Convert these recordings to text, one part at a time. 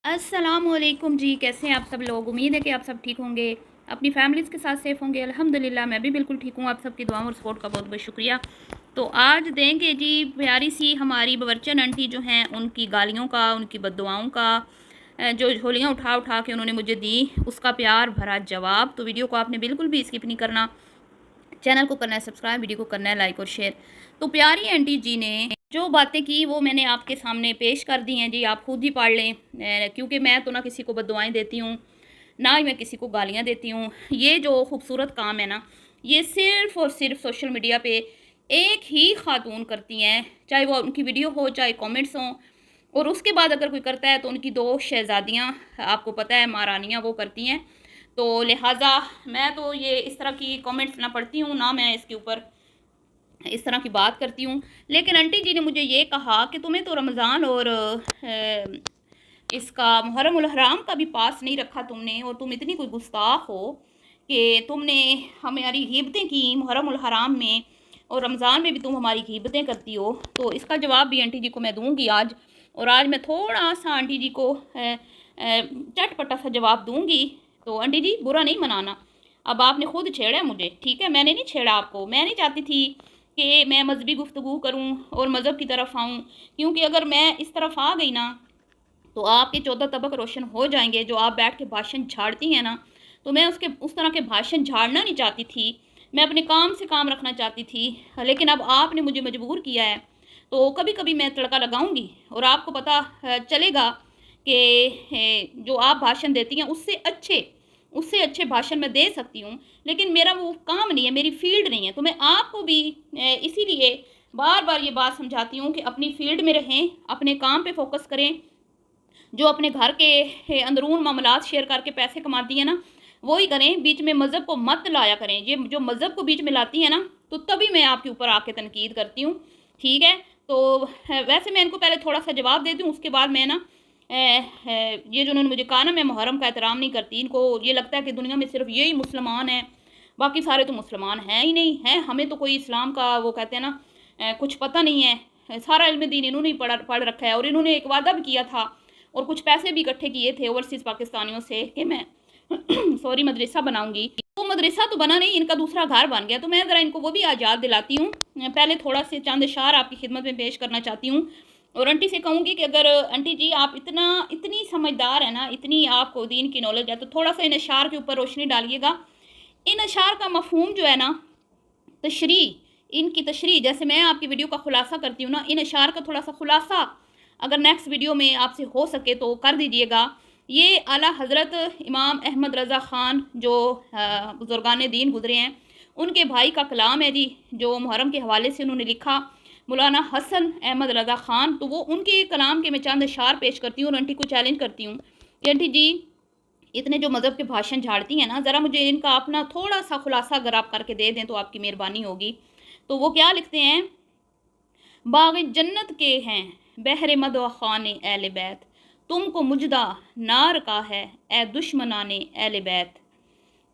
अस्सलामुअलैकुम जी, कैसे हैं आप सब लोग। उम्मीद है कि आप सब ठीक होंगे, अपनी फैमिलीज़ के साथ सेफ़ होंगे। अल्हम्दुलिल्लाह मैं भी बिल्कुल ठीक हूँ। आप सबकी दुआओं और सपोर्ट का बहुत बहुत शुक्रिया। तो आज देंगे जी प्यारी सी हमारी बवर्चन आंटी जो हैं उनकी गालियों का, उनकी बद्दुआओं का, जो झोलियाँ उठा उठा के उन्होंने मुझे दी, उसका प्यार भरा जवाब। तो वीडियो को आपने बिल्कुल भी स्किप नहीं करना, चैनल को करना है सब्सक्राइब, वीडियो को करना है लाइक और शेयर। तो प्यारी आंटी जी ने जो बातें की वो मैंने आपके सामने पेश कर दी हैं जी, आप खुद ही पढ़ लें। क्योंकि मैं तो ना किसी को बद्दुआएं देती हूँ, ना ही मैं किसी को गालियाँ देती हूँ। ये जो खूबसूरत काम है ना, ये सिर्फ़ और सिर्फ सोशल मीडिया पे एक ही खातून करती हैं, चाहे वो उनकी वीडियो हो चाहे कमेंट्स हों। और उसके बाद अगर कोई करता है तो उनकी दो शहज़ादियाँ, आपको पता है, महारानियाँ, वो करती हैं। तो लिहाजा मैं तो ये इस तरह की कमेंट्स ना पढ़ती हूँ, ना मैं इसके ऊपर इस तरह की बात करती हूँ। लेकिन आंटी जी ने मुझे ये कहा कि तुम्हें तो रमज़ान और इसका मुहर्रम उल हराम का भी पास नहीं रखा तुमने, और तुम इतनी कोई गुस्ताख हो कि तुमने हमारी गिबतें की मुहर्रम उल हराम में, और रमज़ान में भी तुम हमारी गिबतें करती हो। तो इसका जवाब भी आंटी जी को मैं दूंगी आज। और आज मैं थोड़ा सा आंटी जी को चटपटा सा जवाब दूंगी। तो आंटी जी बुरा नहीं मनाना, अब आपने खुद छेड़ा है मुझे, ठीक है, मैंने नहीं छेड़ा आपको। मैं नहीं चाहती थी कि मैं मजहबी गुफ्तगू करूं और मज़हब की तरफ आऊं, क्योंकि अगर मैं इस तरफ आ गई ना तो आपके 14 तबक रोशन हो जाएंगे। जो आप बैठ के भाषण झाड़ती हैं ना, तो मैं उस तरह के भाषण झाड़ना नहीं चाहती थी। मैं अपने काम से काम रखना चाहती थी, लेकिन अब आपने मुझे मजबूर किया है। तो कभी कभी मैं तड़का लगाऊंगी और आपको पता चलेगा कि जो आप भाषण देती हैं उससे अच्छे भाषण मैं दे सकती हूँ। लेकिन मेरा वो काम नहीं है, मेरी फील्ड नहीं है। तो मैं आपको भी इसीलिए बार बार ये बात समझाती हूँ कि अपनी फील्ड में रहें, अपने काम पे फोकस करें। जो अपने घर के अंदरून मामलात शेयर करके पैसे कमाती हैं ना, वो ही करें, बीच में मज़हब को मत लाया करें। ये जो मज़हब को बीच में लाती है ना, तो तभी मैं आपके ऊपर आके तनकीद करती हूँ, ठीक है। तो वैसे मैं इनको पहले थोड़ा सा जवाब दे दूँ, उसके बाद मैं ना ये जो उन्होंने मुझे कहा ना मैं मुहर्रम का एहतराम नहीं करती, इनको ये लगता है कि दुनिया में सिर्फ यही मुसलमान है, बाकी सारे तो मुसलमान हैं ही नहीं हैं। हमें तो कोई इस्लाम का, वो कहते हैं ना, कुछ पता नहीं है। सारा इल्म दीन इन्होंने ही पढ़ रखा है। और इन्होंने एक वादा भी किया था और कुछ पैसे भी इकट्ठे किए थे ओवरसीज़ पाकिस्तानियों से कि मैं सॉरी मदरसा बनाऊंगी। तो मदरसा तो बना नहीं, इनका दूसरा घर बन गया। तो मैं ज़रा इनको वो भी आज याद दिलाती हूँ। पहले थोड़ा से चंद अशार आपकी खिदमत में पेश करना चाहती हूँ। और आंटी से कहूँगी कि अगर आंटी जी आप इतनी समझदार है ना, इतनी आपको दीन की नॉलेज है, तो थोड़ा सा इन अशार के ऊपर रोशनी डालिएगा। इन अशार का मफहूम जो है ना, तशरी, इनकी तशरी, जैसे मैं आपकी वीडियो का खुलासा करती हूँ ना, इन अशार का थोड़ा सा खुलासा अगर नेक्स्ट वीडियो में आपसे हो सके तो कर दीजिएगा। ये आला हज़रत इमाम अहमद रज़ा ख़ान जो बुज़ुर्गान दीन गुज़रे हैं, उनके भाई का कलाम है जी, जो मुहर्रम के हवाले से उन्होंने लिखा, मौलाना हसन अहमद रज़ा ख़ान। तो वो उनके कलाम के मैं चंद अशार पेश करती हूँ और आंटी को चैलेंज करती हूँ कि आंटी जी इतने जो मज़हब के भाषण झाड़ती हैं ना, ज़रा मुझे इनका अपना थोड़ा सा खुलासा अगर आप करके दे दें तो आपकी मेहरबानी होगी। तो वो क्या लिखते हैं, बाग़ जन्नत के हैं बहरे मद व ख़ाने अहले बैत, तुमको मुजदा नार का है ए दुश्मनाने अहले बैत।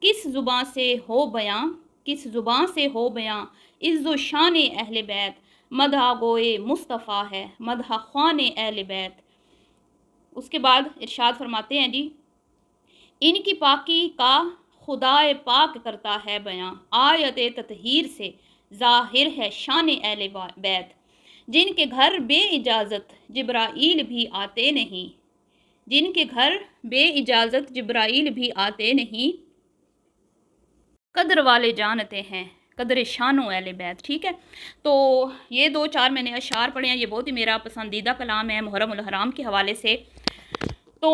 किस ज़ुबान से हो बयां, किस ज़ुबान से हो बयां, इज़्ज़ो शान अहले बैत, मदहा गोए मुस्तफ़ा है मदहा ख़ान अहले बैत। उसके बाद इरशाद फरमाते हैं जी, इनकी पाकी का खुदाए पाक करता है बयां, आयत ततहीर से ज़ाहिर है शान अहले बैत। जिनके घर बे इजाज़त जिब्राईल भी आते नहीं, जिनके घर बे इजाज़त जिब्राईल भी आते नहीं, कदर वाले जानते हैं कदर शानो अहले बैत, ठीक है। तो ये दो चार मैंने अशार पढ़े हैं, ये बहुत ही मेरा पसंदीदा कलाम है मुहर्रम उल हराम के हवाले से। तो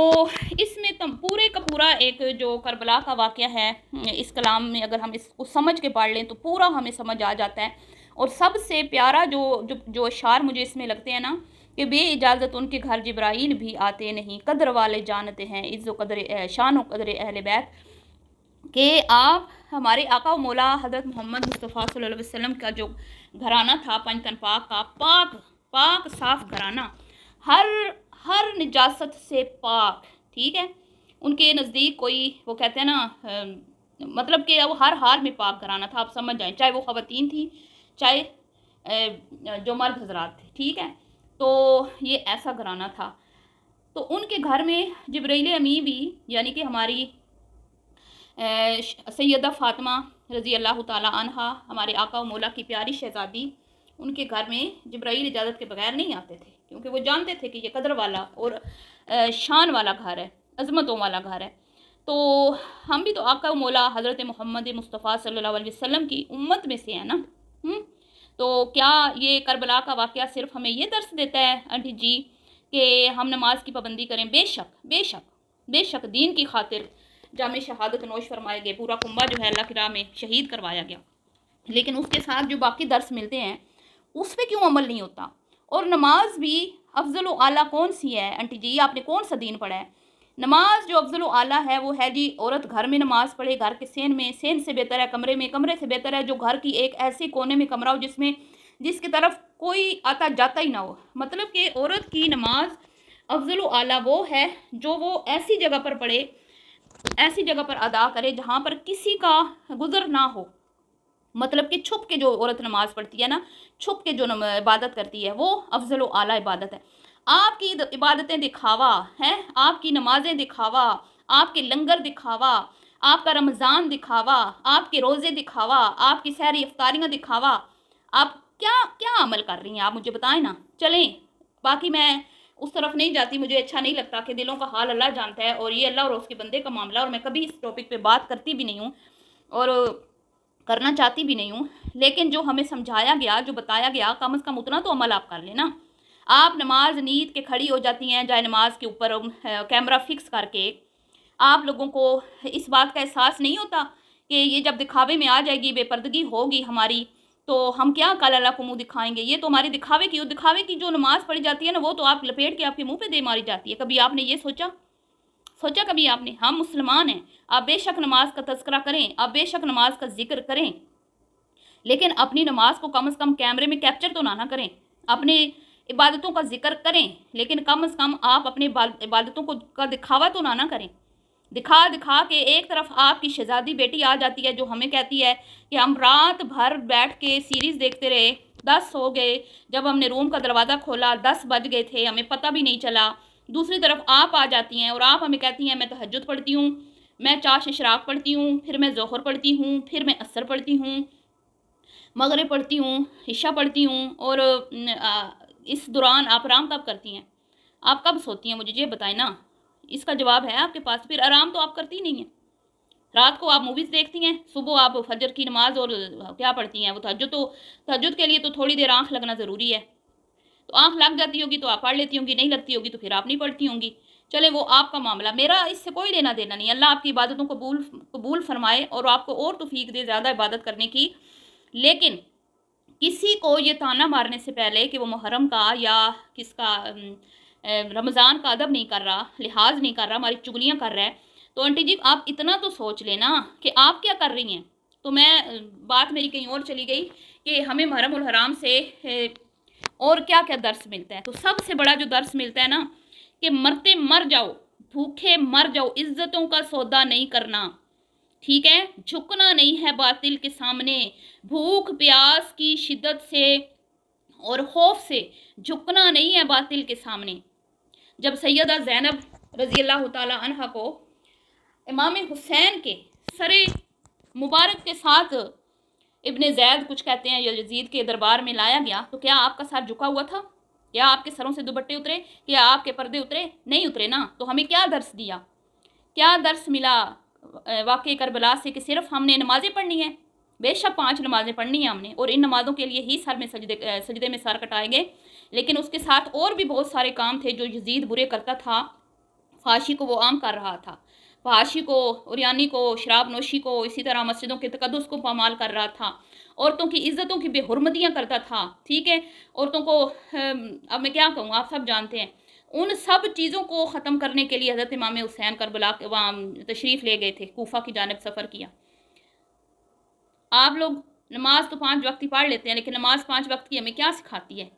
इसमें तम पूरे का पूरा एक जो करबला का वाक़या है, इस कलाम में अगर हम इसको समझ के पढ़ लें तो पूरा हमें समझ आ जाता है। और सबसे प्यारा जो जो जो अशार मुझे इसमें लगते हैं ना, कि बे इजाज़त उनके घर जिब्राईल भी आते नहीं, कदर वाले जानते हैं इज़्ज़ो कदर शान व कदर अहले बैत। कि आप हमारे आका व मौला हज़रत मोहम्मद मुस्तफ़ा सल्लल्लाहु अलैहि वसल्लम का जो घराना था, पंजतन पाक का, पाक पाक साफ़ घराना, हर हर निजासत से पाक, ठीक है। उनके नज़दीक कोई, वो कहते हैं ना, मतलब कि वो हर हाल में पाक घराना था, आप समझ जाएं, चाहे वो ख़वातीन थी चाहे जो मर्द हजरात थे, ठीक है। तो ये ऐसा घराना था। तो उनके घर में जिब्रील अमी भी, यानी कि हमारी सैयदा फ़ातिमा रज़ी अल्लाह ताला अन्हा, हमारे आका व मौला की प्यारी शहज़ादी, उनके घर में जिब्राईल इजाज़त के बगैर नहीं आते थे, क्योंकि वो जानते थे कि ये कदर वाला और शान वाला घर है, अज़मतों वाला घर है। तो हम भी तो आका व मौला हज़रत मोहम्मद मुस्तफ़ा सल्लल्लाहु अलैहि वसल्लम की उम्मत में से हैं ना। तो क्या ये करबला का वाक़या सिर्फ़ हमें ये दर्स देता है आंटी जी कि हम नमाज की पाबंदी करें? बेशक बेशक बेशक, दीन की खातिर जामे शहादत नोश फरमाए गए, पूरा कुंबा जो है अल्लाह की राह में शहीद करवाया गया, लेकिन उसके साथ जो बाकी दर्स मिलते हैं उस पर क्यों अमल नहीं होता? और नमाज भी अफजल व आला कौन सी है आंटी जी? आपने कौन सा दीन पढ़ा है? नमाज जो अफजल व आला है वो है जी, औरत घर में नमाज पढ़े, घर के सेन में, सेन से बेहतर है कमरे में, कमरे से बेहतर है जो घर की एक ऐसे कोने में कमरा हो जिसकी तरफ कोई आता जाता ही ना हो। मतलब कि औरत की नमाज अफजल व आला वो है जो वो ऐसी जगह पर पढ़े, ऐसी जगह पर अदा करे जहाँ पर किसी का गुजर ना हो। मतलब कि छुप के जो औरत नमाज पढ़ती है ना, छुप के जो इबादत करती है, वो अफजल व आला इबादत है। आपकी इबादतें दिखावा हैं, आपकी नमाजें दिखावा, आपके लंगर दिखावा, आपका रमज़ान दिखावा, आपके रोज़े दिखावा, आपकी सहरी इफ्तारियाँ दिखावा, आप क्या क्या अमल कर रही हैं? आप मुझे बताएं ना। चलें, बाकी मैं उस तरफ नहीं जाती, मुझे अच्छा नहीं लगता कि दिलों का हाल अल्लाह जानता है, और ये अल्लाह और उसके बंदे का मामला, और मैं कभी इस टॉपिक पे बात करती भी नहीं हूँ और करना चाहती भी नहीं हूँ। लेकिन जो हमें समझाया गया, जो बताया गया, कम से कम उतना तो अमल आप कर लेना। आप नमाज नींद के खड़ी हो जाती हैं जाए नमाज के ऊपर कैमरा फिक्स करके। आप लोगों को इस बात का एहसास नहीं होता कि ये जब दिखावे में आ जाएगी, बेपर्दगी होगी हमारी, तो हम क्या कल अल्लाह को मुंह दिखाएंगे? ये तो हमारी दिखावे की जो नमाज पढ़ी जाती है ना, वो तो आप लपेट के आपके मुंह पे दे मारी जाती है। कभी आपने ये सोचा कभी आपने? हम मुसलमान हैं, आप बेशक नमाज का तज़किरा करें, आप बेशक नमाज का जिक्र करें, लेकिन अपनी नमाज को कम से कम कैमरे में कैप्चर तो ना करें। अपने इबादतों का जिक्र करें, लेकिन कम से कम आप अपनी इबादतों को का दिखावा तो ना करें। दिखा दिखा के एक तरफ आपकी शहजादी बेटी आ जाती है जो हमें कहती है कि हम रात भर बैठ के सीरीज़ देखते रहे, 10 हो गए, जब हमने रूम का दरवाज़ा खोला 10 बज गए थे, हमें पता भी नहीं चला। दूसरी तरफ आप आ जाती हैं और आप हमें कहती हैं मैं तहज्जुद पढ़ती हूँ, मैं चाश इशराक पढ़ती हूँ, फिर मैं ज़ोहर पढ़ती हूँ, फिर मैं असर पढ़ती हूँ, मगरिब पढ़ती हूँ, इशा पढ़ती हूँ, और इस दौरान आप आराम कब करती हैं? आप कब सोती हैं? मुझे ये बताएं ना। इसका जवाब है आपके पास। फिर आराम तो आप करती नहीं हैं। रात को आप मूवीज़ देखती हैं, सुबह आप फजर की नमाज और क्या पढ़ती हैं? वो तहज्जुद के लिए तो थोड़ी देर आँख लगना ज़रूरी है। तो आँख लग जाती होगी तो आप पढ़ लेती होंगी, नहीं लगती होगी तो फिर आप नहीं पढ़ती होंगी। चले, वो आपका मामला, मेरा इससे कोई लेना देना नहीं। अल्लाह आपकी इबादतों को कबूल फरमाए और आपको और तौफीक दे ज़्यादा इबादत करने की। लेकिन किसी को ये ताना मारने से पहले कि वो मुहर्रम का या किसका रमज़ान का अदब नहीं कर रहा, लिहाज नहीं कर रहा, हमारी चुगलियाँ कर रहा है, तो आंटी जी आप इतना तो सोच लेना कि आप क्या कर रही हैं। तो मैं बात मेरी कहीं और चली गई कि हमें मुहर्रम उल हराम से और क्या क्या दर्स मिलता है। तो सबसे बड़ा जो दर्स मिलता है ना, कि मरते मर जाओ, भूखे मर जाओ, इज्जतों का सौदा नहीं करना, ठीक है? झुकना नहीं है बातिल के सामने, भूख प्यास की शिद्दत से और खौफ से झुकना नहीं है बातिल के सामने। जब सैयदा ज़ैनब रज़ी अल्लाह ताला अन्हा को इमाम हुसैन के सरे मुबारक के साथ इब्ने ज़ैद कुछ कहते हैं यजीद के दरबार में लाया गया, तो क्या आपका सर झुका हुआ था? क्या आपके सरों से दुपट्टे उतरे? क्या आपके पर्दे उतरे? नहीं उतरे ना। तो हमें क्या दर्स दिया, क्या दर्स मिला वाक़े करबला से? कि सिर्फ हमने नमाज़ें पढ़नी है, बेशक 5 नमाज़ें पढ़नी है हमने, और इन नमाज़ों के लिए ही सजदे में सर कटाए गए, लेकिन उसके साथ और भी बहुत सारे काम थे जो यजीद बुरे करता था। फाशी को वो आम कर रहा था, फाशी को, उरियानी को, शराब नोशी को, इसी तरह मस्जिदों के तकद्दुस को पामाल कर रहा था, औरतों की इज़्ज़तों की बेहुरमतियाँ करता था, ठीक है? औरतों को अब मैं क्या कहूँ, आप सब जानते हैं। उन सब चीज़ों को ख़त्म करने के लिए हज़रत इमाम हुसैन करबला के वहाँ तशरीफ़ ले गए थे, कूफा की जानिब सफ़र किया। आप लोग नमाज तो 5 वक्त ही पढ़ लेते हैं, लेकिन नमाज 5 वक्त की हमें क्या सिखाती है?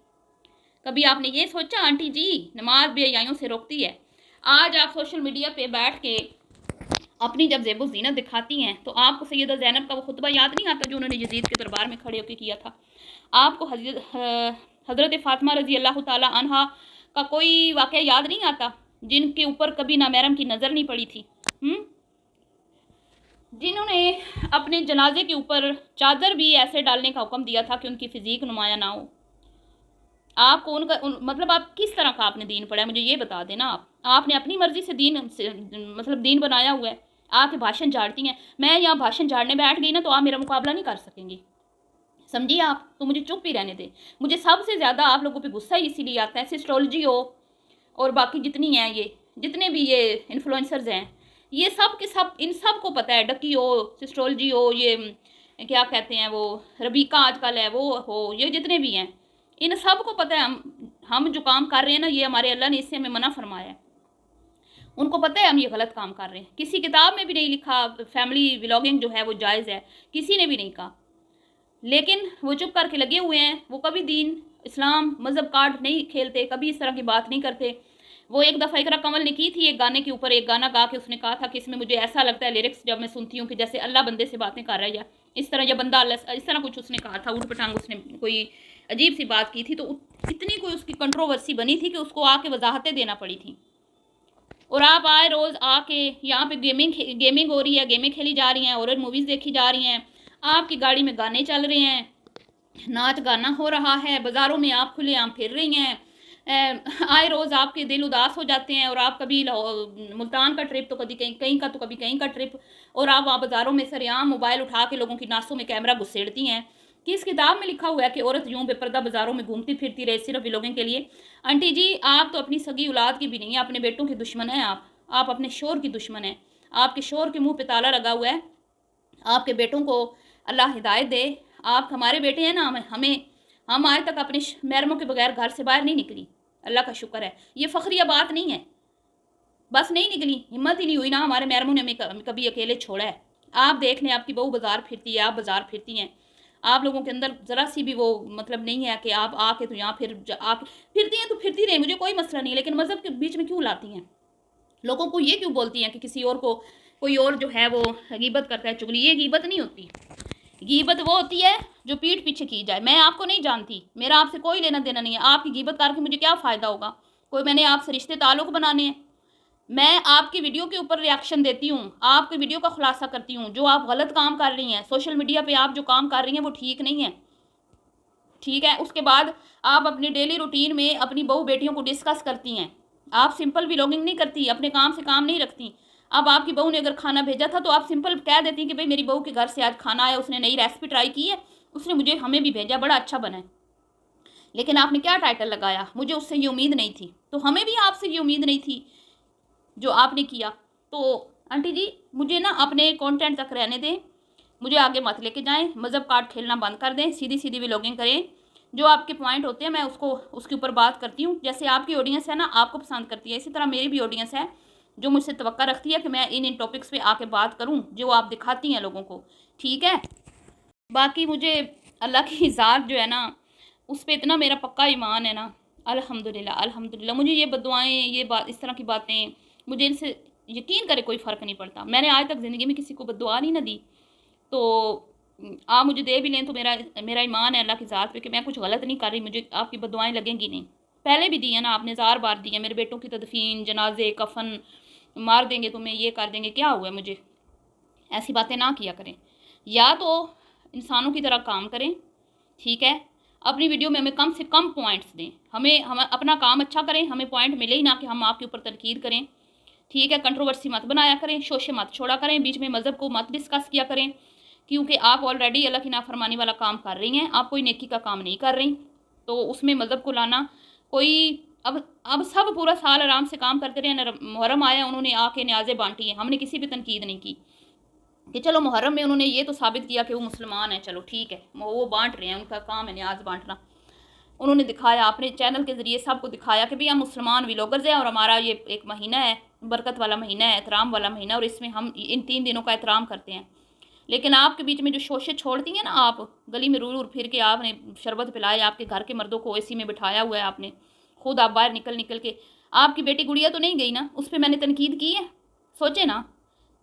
कभी आपने ये सोचा आंटी जी, नमाज बेहयाइयों से रोकती है? आज आप सोशल मीडिया पे बैठ के अपनी जब ज़ेबो ज़ीनत दिखाती हैं, तो आपको सैयदा ज़ैनब का वो खुतबा याद नहीं आता जो उन्होंने यजीद के दरबार में खड़े होकर किया था? आपको हज़रत फ़ातिमा रज़ी अल्लाह ताला अन्हा का कोई वाक़या याद नहीं आता? जिनके ऊपर कभी नामहरम की नज़र नहीं पड़ी थी, जिन्होंने अपने जनाजे के ऊपर चादर भी ऐसे डालने का हुक्म दिया था कि उनकी फ़िज़ीक नुमाया ना हो। आपको मतलब आप किस तरह का आपने दीन पढ़ा है, मुझे ये बता देना। आपने अपनी मर्ज़ी से मतलब दीन बनाया हुआ है। आके भाषण झाड़ती हैं। मैं यहाँ भाषण झाड़ने बैठ गई ना तो आप मेरा मुकाबला नहीं कर सकेंगी, समझिए आप। तो मुझे चुप ही रहने दे। मुझे सबसे ज़्यादा आप लोगों पे गुस्सा ही इसीलिए आता है, एस्ट्रोलॉजी हो और बाकी जितनी हैं, ये जितने भी ये इन्फ्लुएंसर्स हैं, ये सब के सब, इन सब को पता है, डकी हो, एस्ट्रोलॉजी हो, ये क्या कहते हैं वो रबीका आजकल है वो हो, ये जितने भी हैं, इन सब को पता है हम जो काम कर रहे हैं ना, ये हमारे अल्लाह ने इससे हमें मना फरमाया है। उनको पता है हम ये गलत काम कर रहे हैं। किसी किताब में भी नहीं लिखा फैमिली व्लॉगिंग जो है वो जायज़ है, किसी ने भी नहीं कहा, लेकिन वो चुप करके लगे हुए हैं। वो कभी दीन इस्लाम मज़हब कार्ड नहीं खेलते, कभी इस तरह की बात नहीं करते। वो एक दफ़ा इकरा कमल ने की थी एक गाने के ऊपर, एक गाना गा के उसने कहा था कि इसमें मुझे ऐसा लगता है लिरिक्स जब मैं सुनती हूँ कि जैसे अल्लाह बंदे से बातें कर रहा है, या इस तरह, या बंदा अल्लाह, इस तरह कुछ उसने कहा था, ऊट पटांग उसने कोई अजीब सी बात की थी। तो इतनी कोई उसकी कंट्रोवर्सी बनी थी कि उसको आके वजाहतें देना पड़ी थी। और आप आए रोज़ आके यहाँ पे गेमिंग हो रही है, गेमें खेली जा रही हैं, हॉरर मूवीज़ देखी जा रही हैं, आपकी गाड़ी में गाने चल रहे हैं, नाच गाना हो रहा है, बाज़ारों में आप खुलेआम फिर रही हैं। आए रोज़ आपके दिल उदास हो जाते हैं और आप कभी मुल्तान का ट्रिप तो कभी कहीं का, तो कभी कहीं का ट्रिप, और आप वहाँ बाज़ारों में सरेआम मोबाइल उठा के लोगों की नासों में कैमरा घुसेड़ती हैं। किस किताब में लिखा हुआ है कि औरत यूं बेपर्दा बाज़ारों में घूमती फिरती रहे सिर्फ व्लॉगिंग के लिए? आंटी जी, आप तो अपनी सगी औलाद की भी नहीं है, अपने बेटों के दुश्मन हैं आप अपने शोर की दुश्मन हैं। आपके शोर के मुँह पे ताला लगा हुआ है। आपके बेटों को अल्लाह हिदायत दे। आप हमारे बेटे हैं ना, हम आज तक अपने महरमों के बगैर घर से बाहर नहीं निकली, अल्लाह का शुक्र है। ये फ़ख्रिया बात नहीं है, बस नहीं निकली, हिम्मत ही नहीं हुई ना, हमारे महरमों ने हमें कभी अकेले छोड़ा है। आप देख लें, आपकी बहू बाज़ार फिरती है, आप बाज़ार फिरती हैं, आप लोगों के अंदर ज़रा सी भी वो मतलब नहीं है कि आप आके तो यहाँ आप फिरती हैं तो फिरती रहे, मुझे कोई मसला नहीं, लेकिन मज़हब के बीच में क्यों लाती हैं? लोगों को ये क्यों बोलती हैं कि किसी और को कोई और जो है वो गीबत करता है, चुगली? ये गीबत नहीं होती। गीबत वो होती है जो पीठ पीछे की जाए। मैं आपको नहीं जानती, मेरा आपसे कोई लेना देना नहीं है। आपकी गीबत करके मुझे क्या फ़ायदा होगा? कोई मैंने आपसे रिश्ते ताल्लुक़ बनाने हैं? मैं आपकी वीडियो के ऊपर रिएक्शन देती हूँ, आपकी वीडियो का खुलासा करती हूँ। जो आप गलत काम कर रही हैं सोशल मीडिया पे, आप जो काम कर रही हैं वो ठीक नहीं है, ठीक है? उसके बाद आप अपनी डेली रूटीन में अपनी बहू बेटियों को डिस्कस करती हैं। आप सिंपल व्लॉगिंग नहीं करती, अपने काम से काम नहीं रखती। अब आपकी बहू ने अगर खाना भेजा था तो आप सिंपल कह देती कि भाई मेरी बहू के घर से आज खाना आया, उसने नई रेसिपी ट्राई की है, उसने मुझे हमें भी भेजा, बड़ा अच्छा बना है। लेकिन आपने क्या टाइटल लगाया? मुझे उससे ये उम्मीद नहीं थी, तो हमें भी आपसे ये उम्मीद नहीं थी जो आपने किया। तो आंटी जी, मुझे ना अपने कंटेंट तक रहने दें, मुझे आगे मत लेके जाएं, मज़हब कार्ड खेलना बंद कर दें, सीधी सीधी व्लॉगिंग करें। जो आपके पॉइंट होते हैं मैं उसके ऊपर बात करती हूँ। जैसे आपकी ऑडियंस है ना, आपको पसंद करती है, इसी तरह मेरी भी ऑडियंस है जो मुझसे तवक्का रखती है कि मैं इन टॉपिक्स पे आके बात करूँ जो आप दिखाती हैं लोगों को, ठीक है? बाकी मुझे अल्लाह की ज़ात जो है ना, उस पर इतना मेरा पक्का ईमान है ना, अल्हम्दुलिल्लाह अल्हम्दुलिल्लाह। मुझे ये बदुआएँ, ये बात, इस तरह की बातें, मुझे इनसे यकीन करे कोई फ़र्क नहीं पड़ता। मैंने आज तक ज़िंदगी में किसी को बददुआ नहीं ना दी। तो आप मुझे दे भी लें तो मेरा ईमान है अल्लाह की ज़ात पे कि मैं कुछ गलत नहीं कर रही, मुझे आपकी बददुआएँ लगेंगी नहीं। पहले भी दी है ना आपने, ज़ार बार दी है। मेरे बेटों की तदफीन, जनाजे, कफन, मार देंगे तुम्हें, ये कर देंगे, क्या हुआ मुझे? ऐसी बातें ना किया करें। या तो इंसानों की तरह काम करें, ठीक है? अपनी वीडियो में हमें कम से कम पॉइंट्स दें, हम अपना काम अच्छा करें, हमें पॉइंट मिले ही ना कि हम आपके ऊपर तनकीद करें, ठीक है? कंट्रोवर्सी मत बनाया करें, शोशे मत छोड़ा करें, बीच में मज़हब को मत डिस्कस किया करें, क्योंकि आप ऑलरेडी अल्लाह की नाफरमानी वाला काम कर रही हैं, आप कोई नेकी का काम नहीं कर रही। तो उसमें मज़हब को लाना कोई, अब सब पूरा साल आराम से काम करते रहे, मुहर्रम आया उन्होंने आके न्याज़ें बांटी हैं, हमने किसी भी तनकीद नहीं की कि चलो मुहर्रम में उन्होंने ये तो साबित किया कि वो मुसलमान हैं, चलो ठीक है, वो बांट रहे हैं, उनका काम है न्याज बांटना। उन्होंने दिखाया, अपने चैनल के ज़रिए सबको दिखाया कि भाई हम मुसलमान व्लॉगर्स हैं और हमारा ये एक महीना है, बरकत वाला महीना है, एहतराम वाला महीना, और इसमें हम इन 3 दिनों का एहतराम करते हैं। लेकिन आपके बीच में जो शोशे छोड़ती हैं ना, आप गली में रूर फिर के आपने शरबत पिलाए, आपके घर के मर्दों को एसी में बिठाया हुआ है आपने, खुद आप बाहर निकल के, आपकी बेटी गुड़िया तो नहीं गई ना, उस पर मैंने तनकीद की है? सोचे ना,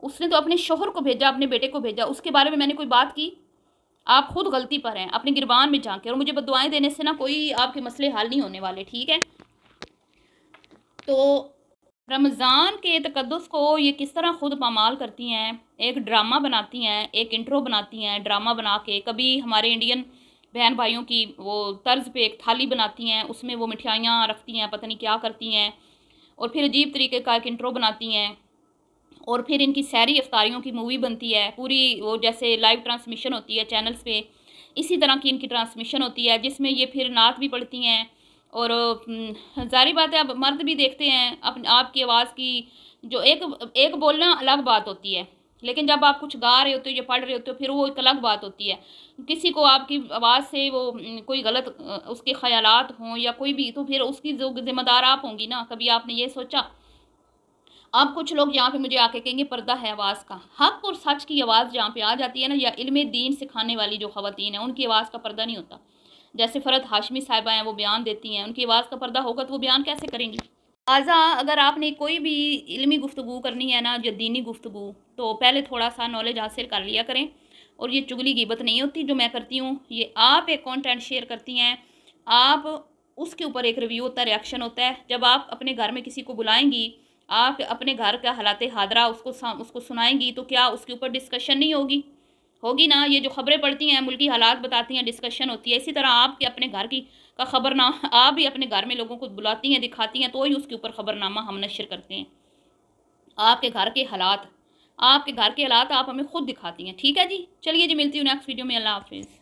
उसने तो अपने शोहर को भेजा, अपने बेटे को भेजा, उसके बारे में मैंने कोई बात की? आप खुद गलती पर हैं, अपनी गिरबान में झांके। और मुझे बददुआएं देने से ना कोई आपके मसले हल नहीं होने वाले, ठीक है? तो रमज़ान के तक़द्दुस को ये किस तरह ख़ुद पामाल करती हैं, एक ड्रामा बनाती हैं, एक इंट्रो बनाती हैं, ड्रामा बना के कभी हमारे इंडियन बहन भाइयों की वो तर्ज़ पे एक थाली बनाती हैं, उसमें वो मिठाइयाँ रखती हैं, पता नहीं क्या करती हैं, और फिर अजीब तरीके का एक इंट्रो बनाती हैं, और फिर इनकी सहरी इफ्तारियों की मूवी बनती है पूरी, वो जैसे लाइव ट्रांसमिशन होती है चैनल्स पे, इसी तरह की इनकी ट्रांसमिशन होती है जिसमें ये फिर नात भी पढ़ती हैं। और ज़ाहिर बात है अब मर्द भी देखते हैं अपने आपकी आवाज़ की, जो एक एक बोलना अलग बात होती है, लेकिन जब आप कुछ गा रहे होते हो या पढ़ रहे होते हो फिर वो एक अलग बात होती है। किसी को आपकी आवाज़ से वो कोई गलत उसके ख़यालात हों या कोई भी, तो फिर उसकी जो ज़िम्मेदार आप होंगी ना। कभी आपने ये सोचा? अब कुछ लोग यहाँ पे मुझे आके कहेंगे पर्दा है आवाज़ का। हक़ और सच की आवाज़ जहाँ पे आ जाती है ना, या इल्म दीन सिखाने वाली जो ख़वातीन हैं उनकी आवाज़ का पर्दा नहीं होता। जैसे फ़रहत हाशमी साहिबा हैं, वो बयान देती हैं, उनकी आवाज़ का पर्दा होगा तो वो बयान कैसे करेंगी? लिहाज़ा अगर आपने कोई भी इल्मी गुफ्तगू करनी है ना, जो दीनी गुफ्तगू, तो पहले थोड़ा-सा नॉलेज हासिल कर लिया करें। और ये चुगली ग़ीबत नहीं होती जो मैं करती हूँ, ये आप एक कंटेंट शेयर करती हैं, आप उसके ऊपर एक रिव्यू होता है, रिएक्शन होता है। जब आप अपने घर में किसी को बुलाएँगी, आप अपने घर का हालात हादरा उसको सुनाएँगी, तो क्या उसके ऊपर डिस्कशन नहीं होगी? होगी ना। ये जो खबरें पढ़ती हैं, मुल्की हालात बताती हैं, डिस्कशन होती है। इसी तरह आपके अपने घर की का खबरना आप भी अपने घर में लोगों को बुलाती हैं, दिखाती हैं, तो ही उसके ऊपर खबरनामा हम नश्र करते हैं। आपके घर के हालात, आपके घर के हालात आप हमें खुद दिखाती हैं। ठीक है जी, चलिए जी, मिलती हूँ नेक्स्ट वीडियो में। अल्लाह हाफ़िज़।